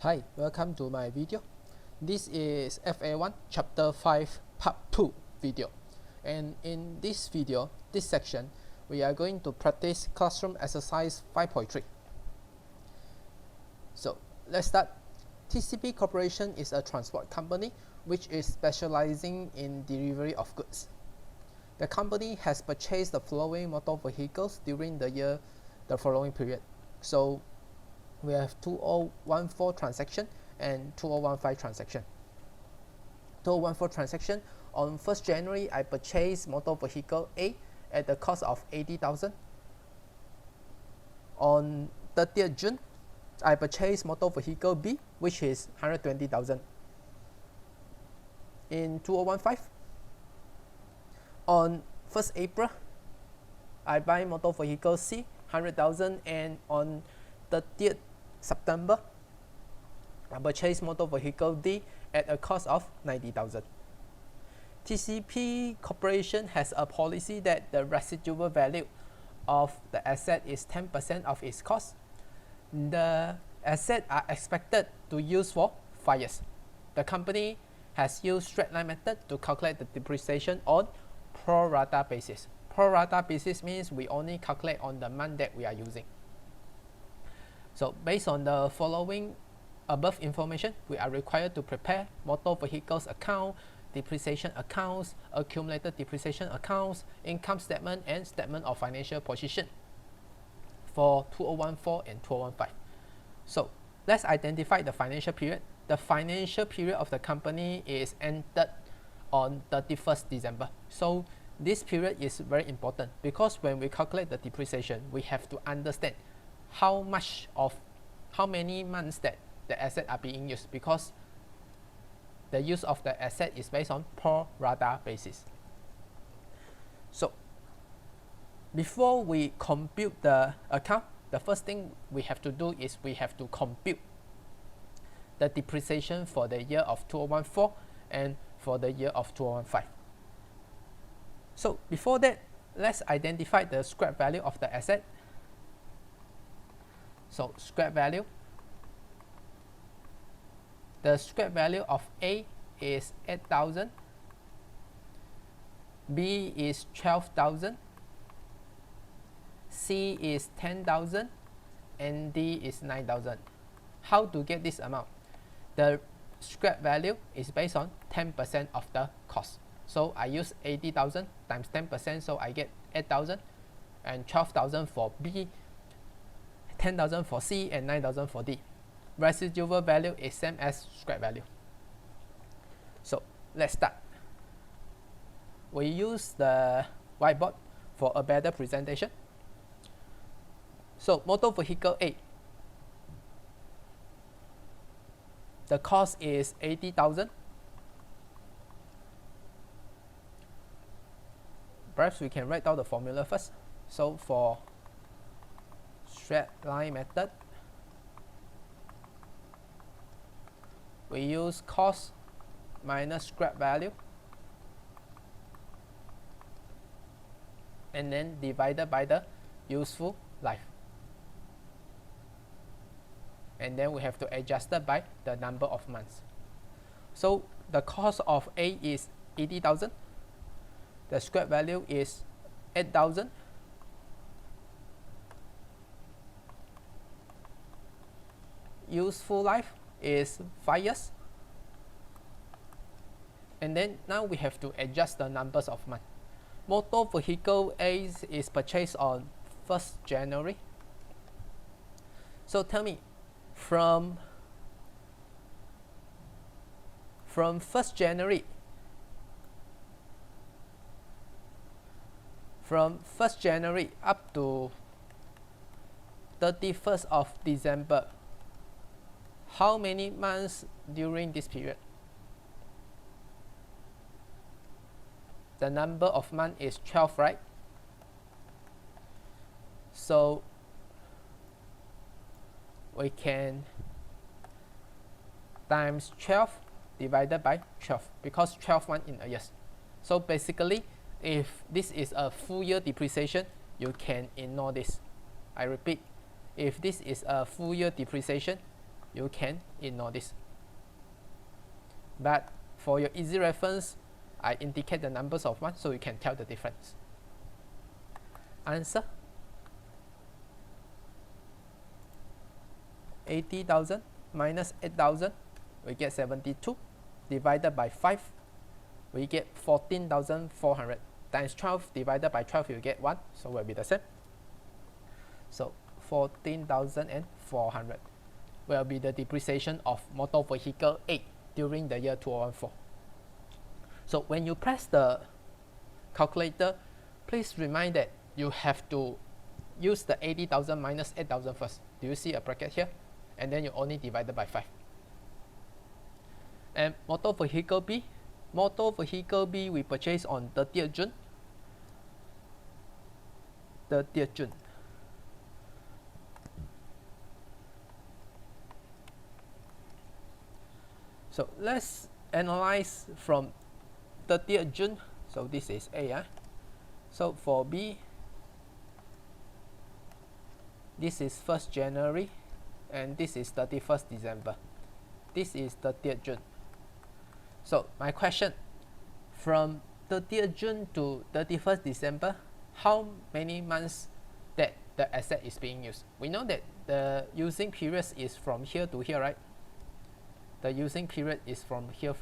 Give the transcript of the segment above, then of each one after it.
Hi, welcome to my video. This is FA1 Chapter 5 Part 2 video. And in this video, this section, we are going to practice classroom exercise 5.3. So let's start. TCP Corporation is a transport company which is specializing in delivery of goods. The company has purchased the following motor vehicles during the following period. So we have 2014 transaction and 2015 transaction. 2014 transaction, on 1st January, I purchased motor vehicle A at the cost of 80,000. On 30th June, I purchased motor vehicle B, which is 120,000. In 2015, on 1st April, I buy motor vehicle C, 100,000, and on 30th September, I purchased motor vehicle D at a cost of 90,000. TCP Corporation has a policy that the residual value of the asset is 10% of its cost. The assets are expected to use for 5 years. The company has used straight line method to calculate the depreciation on pro rata basis. Pro rata basis means we only calculate on the month that we are using. So based on the following above information, we are required to prepare motor vehicles account, depreciation accounts, accumulated depreciation accounts, income statement, and statement of financial position for 2014 and 2015. So let's identify the financial period. The financial period of the company is ended on 31st December. So this period is very important because when we calculate the depreciation, we have to understand how many months that the asset are being used, because the use of the asset is based on pro rata basis. So before we compute the account, the first thing we have to do is we have to compute the depreciation for the year of 2014 and for the year of 2015. So before that, let's identify the scrap value of the asset. So scrap value, the scrap value of A is 8,000, B is 12,000, C is 10,000, and D is 9,000. How to get this amount? The scrap value is based on 10% of the cost. So I use 80,000 times 10%, so I get 8,000, and 12,000 for B, 10,000 for C, and 9,000 for D. Residual value is same as scrap value. So let's start. We use the whiteboard for a better presentation. So motor vehicle A, the cost is 80,000. Perhaps we can write down the formula first. So for straight line method, we use cost minus scrap value and then divided by the useful life, and then we have to adjust it by the number of months. So the cost of A is 80,000, the scrap value is 8,000, useful life is 5 years, and then now we have to adjust the numbers of months. Motor vehicle A is purchased on 1st January. So tell me, from 1st January, up to 31st of December, how many months during this period? The number of months is 12, right? So we can times 12 divided by 12 because 12 months in a year. So basically, if this is a full year depreciation, you can ignore this. I repeat, if this is a full year depreciation, you can ignore this. But for your easy reference, I indicate the numbers of months so you can tell the difference. Answer: 80,000 minus 8,000, we get 72, divided by 5, we get 14,400, times 12 divided by 12, you get 1, so will be the same. So 14,400 will be the depreciation of motor vehicle A during the year 2014. So when you press the calculator, please remind that you have to use the 80,000 minus 8,000 first. Do you see a bracket here? And then you only divide it by 5. And motor vehicle B we purchased on 30th June. 30th June. So let's analyze from 30th June. So this is A. So for B, this is 1st January and this is 31st December. This is 30th June. So my question, from 30th June to 31st December, how many months that the asset is being used? We know that the using period is from here to here, right? The using period is from here.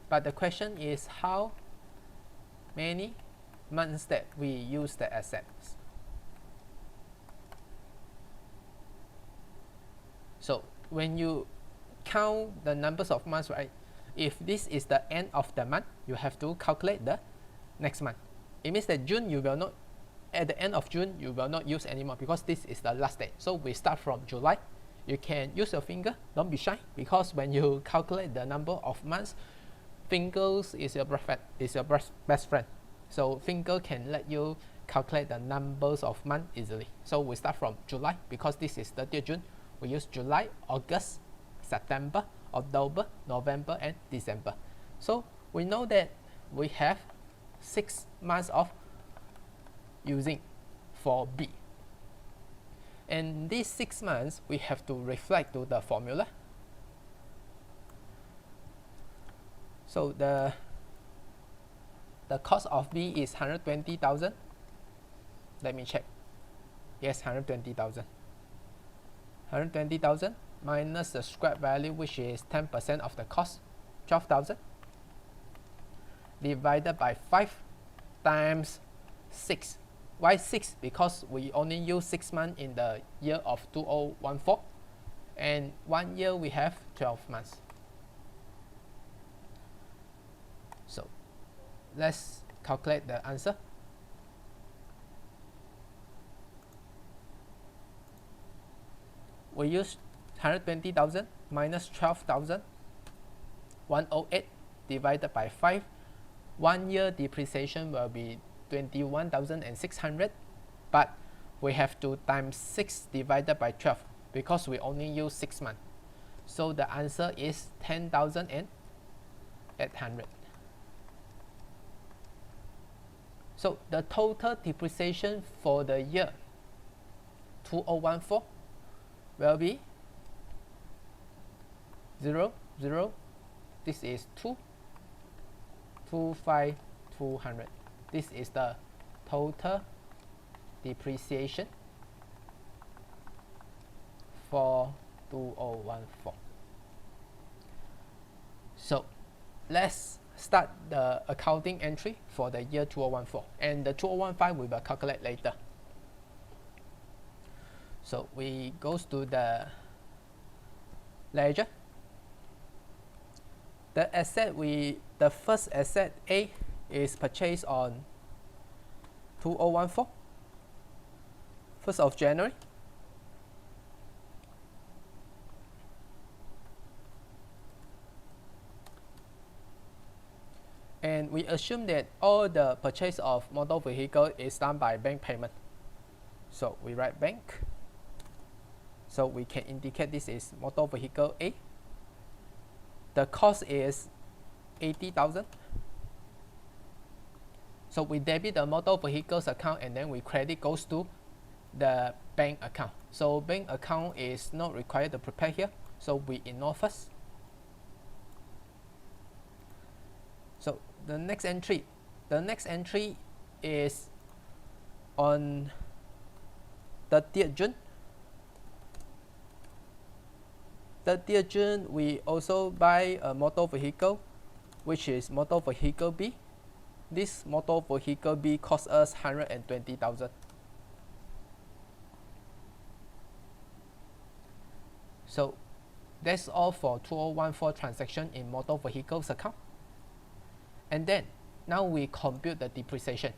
But the question is how many months that we use the assets. So when you count the numbers of months, right? If this is the end of the month, you have to calculate the next month. It means that June you will not, at the end of June you will not use anymore because this is the last day. So we start from July. You can use your finger, don't be shy, because when you calculate the number of months, fingers is your best friend. So finger can let you calculate the numbers of months easily. So we start from July because this is 30th June. We use July, August, September, October, November and December. So we know that we have 6 months of using for B. And these 6 months we have to reflect to the formula. So the cost of B is 120,000. Let me check. Yes, 120,000. 120,000 minus the scrap value, which is 10% of the cost, 12,000, divided by 5 times 6. Why 6? Because we only use 6 months in the year of 2014, and 1 year we have 12 months. So let's calculate the answer. We use 120,000 minus 12,000, 108 divided by 5. 1 year depreciation will be 21,600, but we have to times 6 divided by 12 because we only use 6 months. So the answer is 10,800. So the total depreciation for the year 2014 will be 0, 0, this is 2, 25,200. This is the total depreciation for 2014. So let's start the accounting entry for the year 2014, and the 2015 we will calculate later. So we goes to the ledger. The first asset A is purchased on 2014, 1st of January. And we assume that all the purchase of motor vehicle is done by bank payment. So we write bank. So we can indicate this is motor vehicle A. The cost is 80,000. So we debit the motor vehicles account and then we credit goes to the bank account. So bank account is not required to prepare here, so we ignore first. So the next entry is on 30th June. 30th June, we also buy a motor vehicle, which is motor vehicle B. This motor vehicle B cost us 120,000. So that's all for 2014 transaction in motor vehicles account. And then now we compute the depreciation.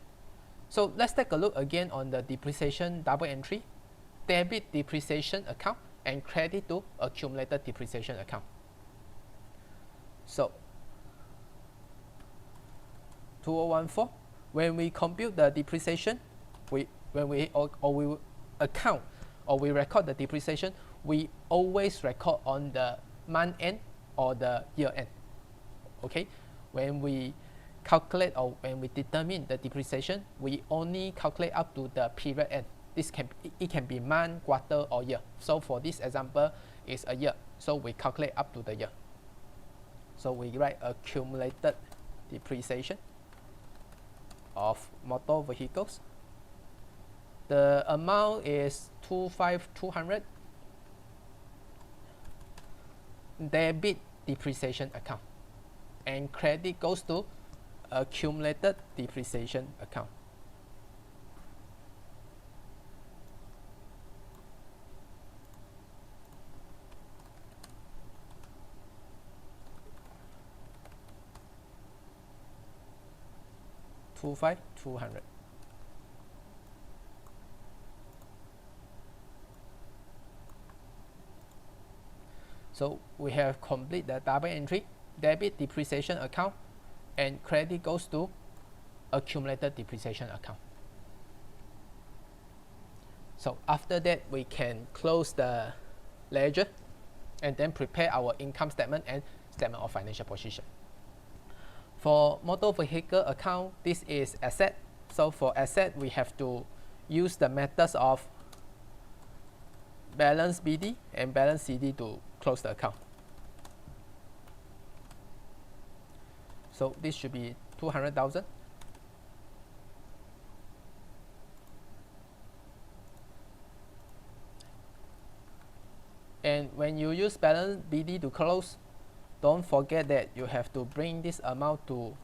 So let's take a look again on the depreciation double entry, debit depreciation account and credit to accumulated depreciation account. So 2014, when we compute the depreciation, we account or we record the depreciation, we always record on the month end or the year end. Okay, when we calculate or when we determine the depreciation, we only calculate up to the period end. It can be month, quarter, or year. So for this example, is a year. So we calculate up to the year. So we write accumulated depreciation of motor vehicles. The amount is 25,200. Debit depreciation account, and credit goes to accumulated depreciation account. $25,200. So we have complete the double entry, debit depreciation account, and credit goes to accumulated depreciation account. So after that, we can close the ledger and then prepare our income statement and statement of financial position. For motor vehicle account, this is asset. So for asset, we have to use the methods of balance BD and balance CD to close the account. So this should be 200,000. And when you use balance BD to close, don't forget that you have to bring this amount to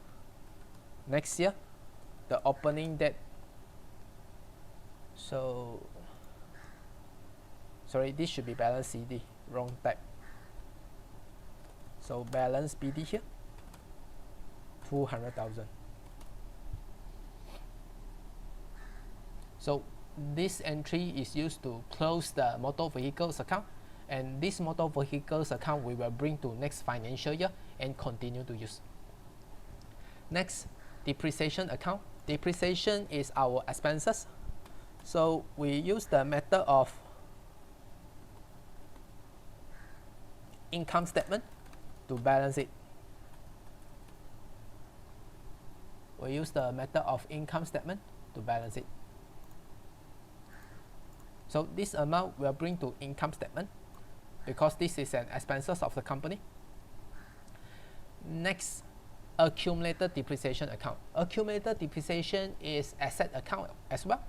next year, the opening date. So sorry, this should be balance CD, wrong type. So balance BD here, 200,000. So this entry is used to close the motor vehicles account, and this motor vehicles account we will bring to next financial year and continue to use. Next, depreciation account. Depreciation is our expenses. So we use the method of income statement to balance it. We use the method of income statement to balance it. So this amount will bring to income statement because this is an expenses of the company. Next, accumulated depreciation account. Accumulated depreciation is asset account as well,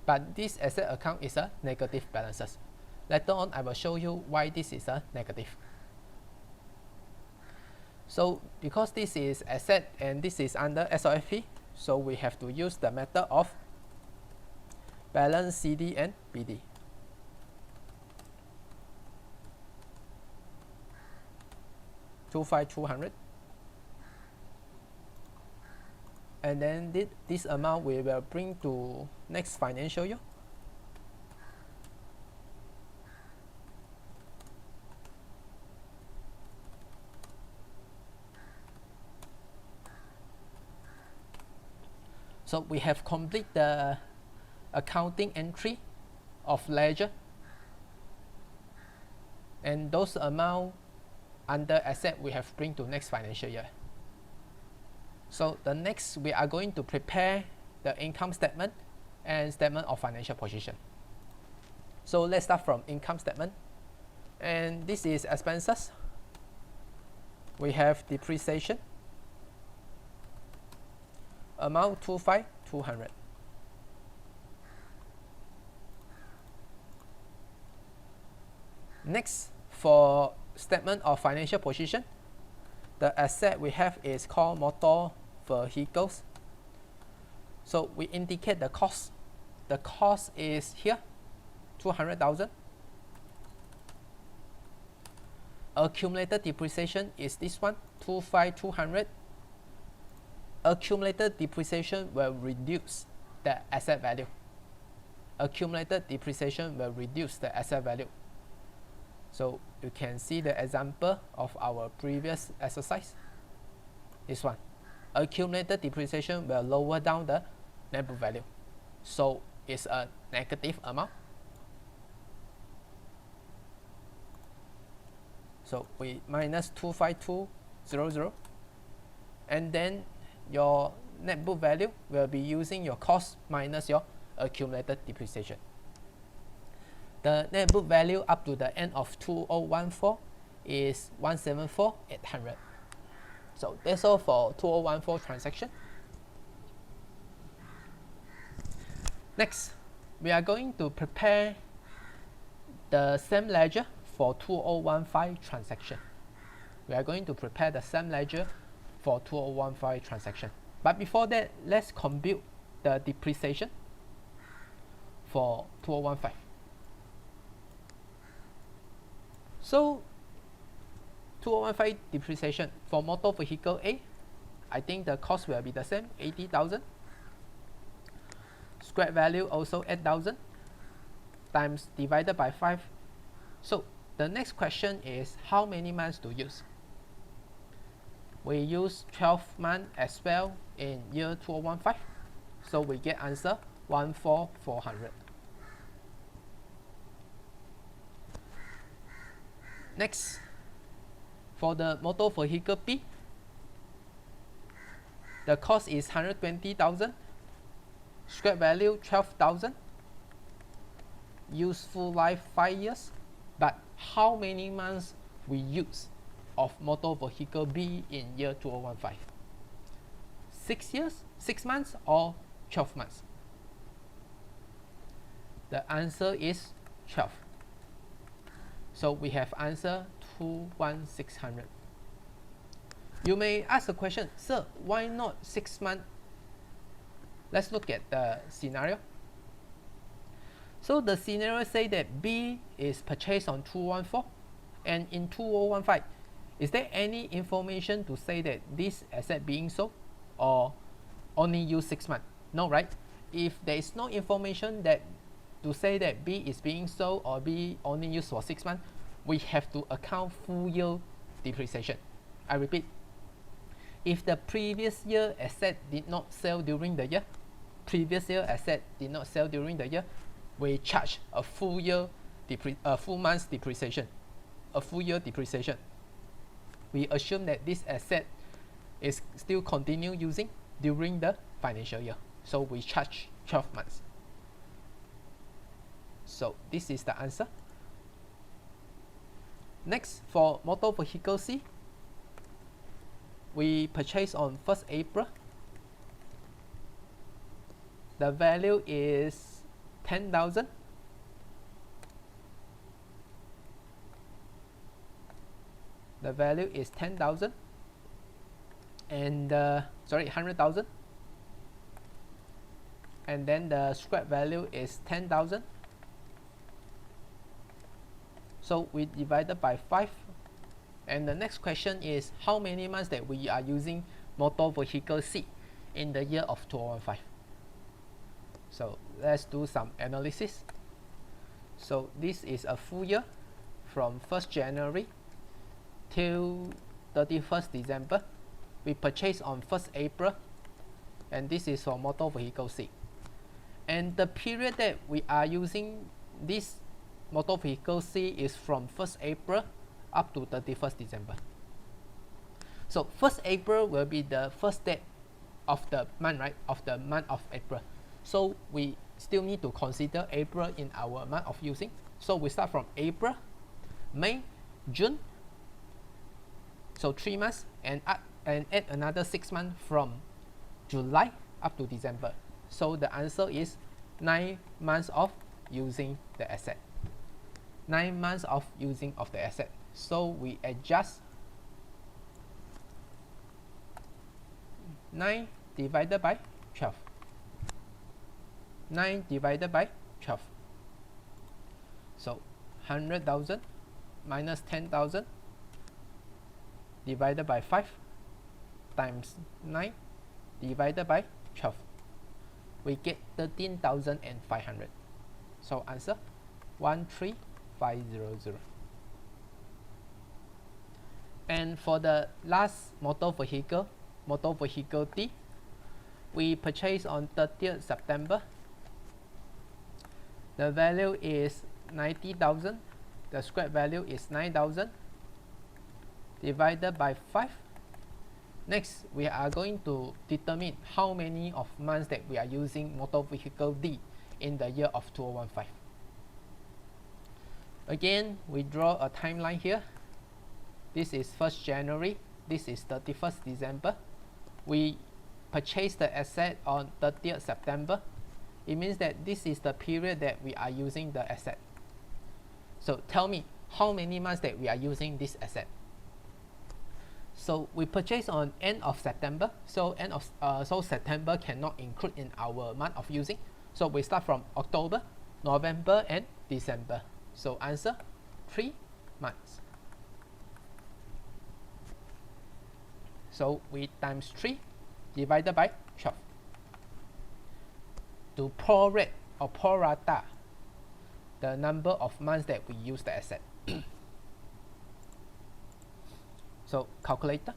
but this asset account is a negative balances. Later on, I will show you why this is a negative. So because this is asset and this is under SOFP, so we have to use the method of balance CD and BD. $25,200, and then this amount we will bring to next financial year. So we have complete the accounting entry of ledger, and those amount under asset we have bring to next financial year. So the next we are going to prepare the income statement and statement of financial position. So let's start from income statement, and this is expenses. We have depreciation, amount 25,200. Next, for statement of financial position, the asset we have is called motor vehicles. So we indicate the cost. The cost is here, 200,000. Accumulated depreciation is this one, 25,200. Accumulated depreciation will reduce the asset value. Accumulated depreciation will reduce the asset value. So you can see the example of our previous exercise. This one, accumulated depreciation will lower down the net book value. So it's a negative amount. So we minus 25200, and then your net book value will be using your cost minus your accumulated depreciation. The net book value up to the end of 2014 is 174,800. So that's all for 2014 transaction. Next, we are going to prepare the same ledger for 2015 transaction. We are going to prepare the same ledger for 2015 transaction. But before that, let's compute the depreciation for 2015. So 2015 depreciation for motor vehicle A, I think the cost will be the same, 80,000. Scrap value also 8,000 times divided by 5. So the next question is how many months to use? We use 12 months as well in year 2015. So we get answer 14400. Next, for the motor vehicle B, the cost is 120,000, scrap value 12,000, useful life 5 years, but how many months we use of motor vehicle B in year 2015? 6 years, 6 months, or 12 months? The answer is 12. So we have answer 21600. You may ask a question, sir, why not 6 months? Let's look at the scenario. So the scenario say that B is purchased on 2014, and in 2015, is there any information to say that this asset being sold, or only use 6 months? No, right? If there is no information that to say that B is being sold or B only used for 6 months, we have to account full year depreciation. I repeat, if the previous year asset did not sell during the year, we charge a full year full month's depreciation, a full year depreciation. We assume that this asset is still continue using during the financial year, so we charge 12 months. So this is the answer. Next, for motor vehicle C, we purchase on 1st April. The value is 10,000. The value is 10,000 and 100,000, and then the scrap value is 10,000. So we divided by 5, and the next question is how many months that we are using motor vehicle C in the year of 2015. So let's do some analysis. So this is a full year from 1st January till 31st December. We purchase on 1st April, and this is for motor vehicle C. And the period that we are using this motor vehicle C is from 1st April up to 31st December. So 1st April will be the first day of the month, right? Of the month of April. So we still need to consider April in our month of using. So we start from April, May, June. So 3 months, and add another 6 months from July up to December. So the answer is 9 months of using the asset. 9 months of using of the asset. So we adjust 9 divided by 12. 9 divided by 12. So 100,000 minus 10,000 divided by 5 times 9 divided by 12. We get 13,500. So answer 13500. And for the last motor vehicle D, we purchased on 30th September. The value is 90,000. The scrap value is 9,000 divided by 5. Next, we are going to determine how many of months that we are using motor vehicle D in the year of 2015. Again, we draw a timeline here. This is 1st January. This is 31st December. We purchased the asset on 30th September. It means that this is the period that we are using the asset. So tell me how many months that we are using this asset. So we purchased on end of September. So so September cannot include in our month of using. So we start from October, November, and December. So answer 3 months. So we times 3 divided by 12 to prorate or prorata the number of months that we use the asset. So calculator,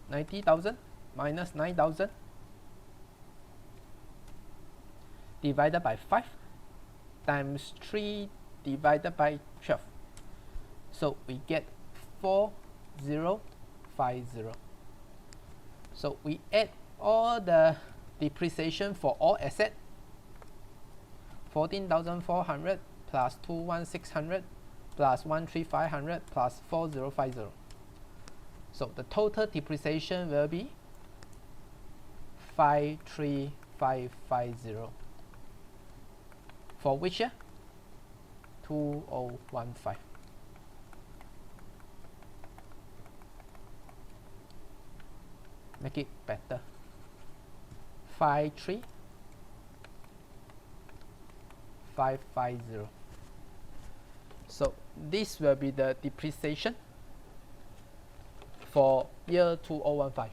90,000 minus 9,000 divided by 5 times 3 divided by 12. So we get 4050. So we add all the depreciation for all assets, 14,400 plus 21,600 plus 13,500 plus 4050. So the total depreciation will be 53550. For which year? 2015. Make it better. 53550. So this will be the depreciation for year 2015.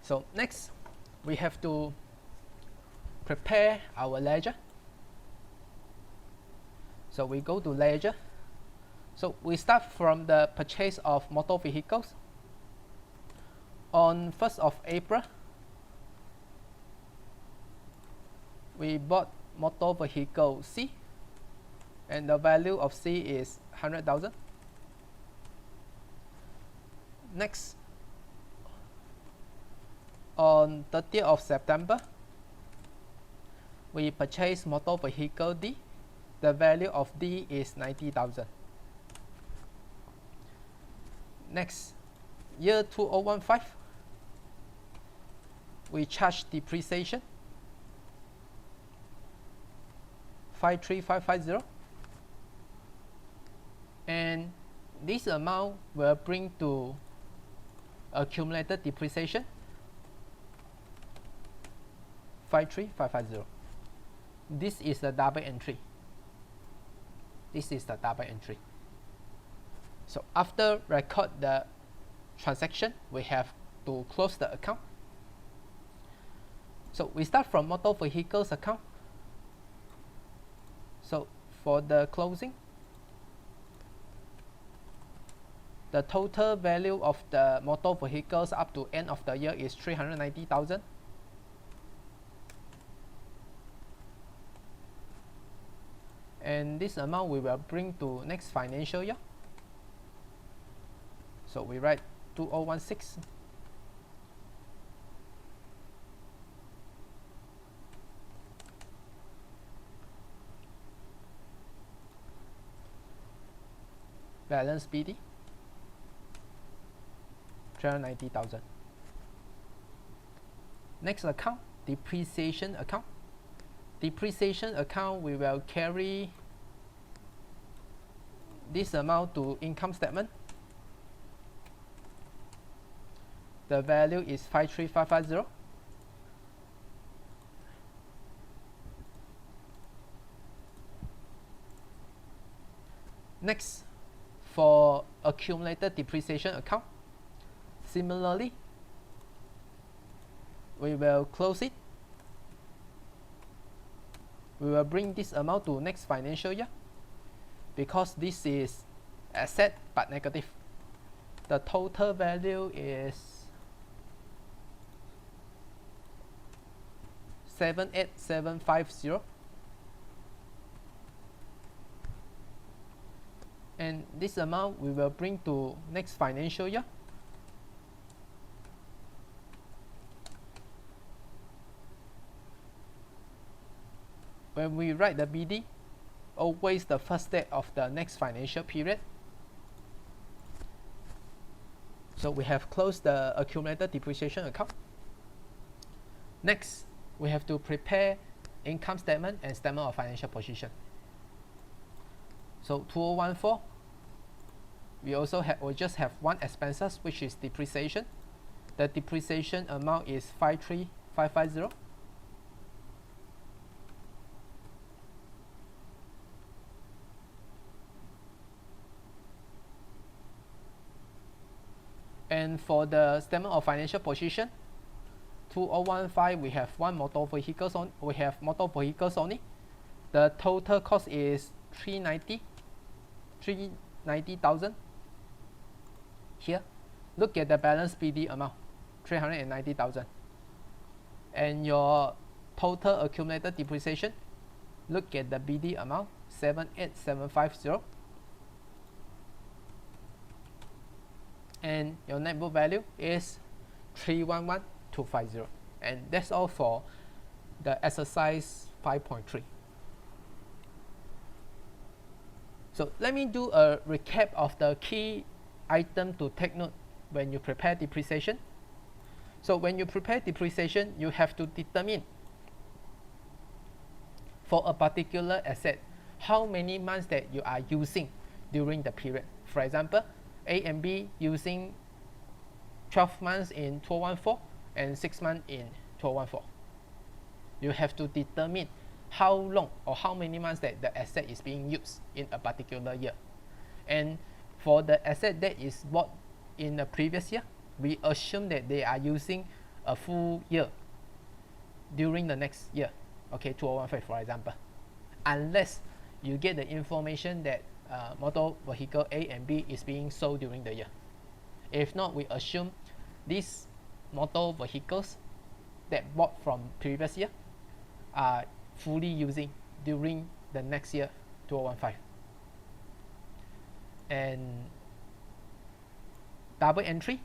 So next, we have to prepare our ledger. So we go to ledger. So we start from the purchase of motor vehicles. On 1st of April, we bought motor vehicle C, and the value of C is 100,000. Next, on 30th of September, we purchased motor vehicle D. The value of D is 90,000. Next, year 2015, we charge depreciation 53550, and this amount will bring to accumulated depreciation 53550. This is the double entry. This is the double entry. So after record the transaction, we have to close the account. So we start from motor vehicles account. So for the closing, the total value of the motor vehicles up to end of the year is 390,000. And this amount we will bring to next financial year. So we write 2016 balance BD 390,000. Next account, depreciation account. Depreciation account, we will carry this amount to income statement. The value is 53550. Next, for accumulated depreciation account, similarly, we will close it. We will bring this amount to next financial year because this is asset but negative. The total value is 78750, and this amount we will bring to next financial year. When we write the BD, always the first day of the next financial period. So we have closed the accumulated depreciation account. Next, we have to prepare income statement and statement of financial position. So 2014, we just have one expenses, which is depreciation. The depreciation amount is 53550. And for the statement of financial position, 2015, we have one motor vehicles on. We have motor vehicles only. The total cost is 390,000. Here, look at the balance BD amount, 390,000. And your total accumulated depreciation, look at the BD amount, 78750. And your net book value is 311250. And that's all for the exercise 5.3. So let me do a recap of the key item to take note when you prepare depreciation. So when you prepare depreciation, you have to determine for a particular asset how many months that you are using during the period. For example, A and B using 12 months in 2014 and 6 months in 2014. You have to determine how long or how many months that the asset is being used in a particular year. And for the asset that is bought in the previous year, we assume that they are using a full year during the next year, okay, 2015 for example, unless you get the information that motor vehicle A and B is being sold during the year. If not, we assume these motor vehicles that bought from previous year are fully using during the next year, 2015. And double entry,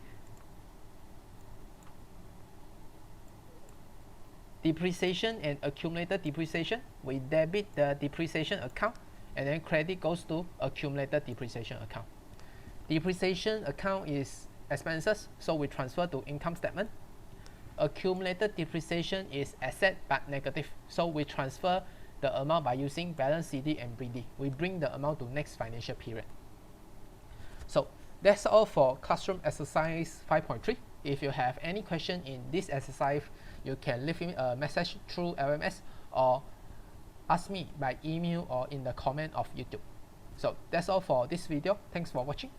depreciation and accumulated depreciation, we debit the depreciation account and then credit goes to accumulated depreciation account. Depreciation account is expenses, so we transfer to income statement. Accumulated depreciation is asset but negative, so we transfer the amount by using balance CD and BD. We bring the amount to next financial period. So that's all for classroom exercise 5.3. If you have any question in this exercise, you can leave me a message through LMS or ask me by email or in the comment of YouTube. So that's all for this video. Thanks for watching.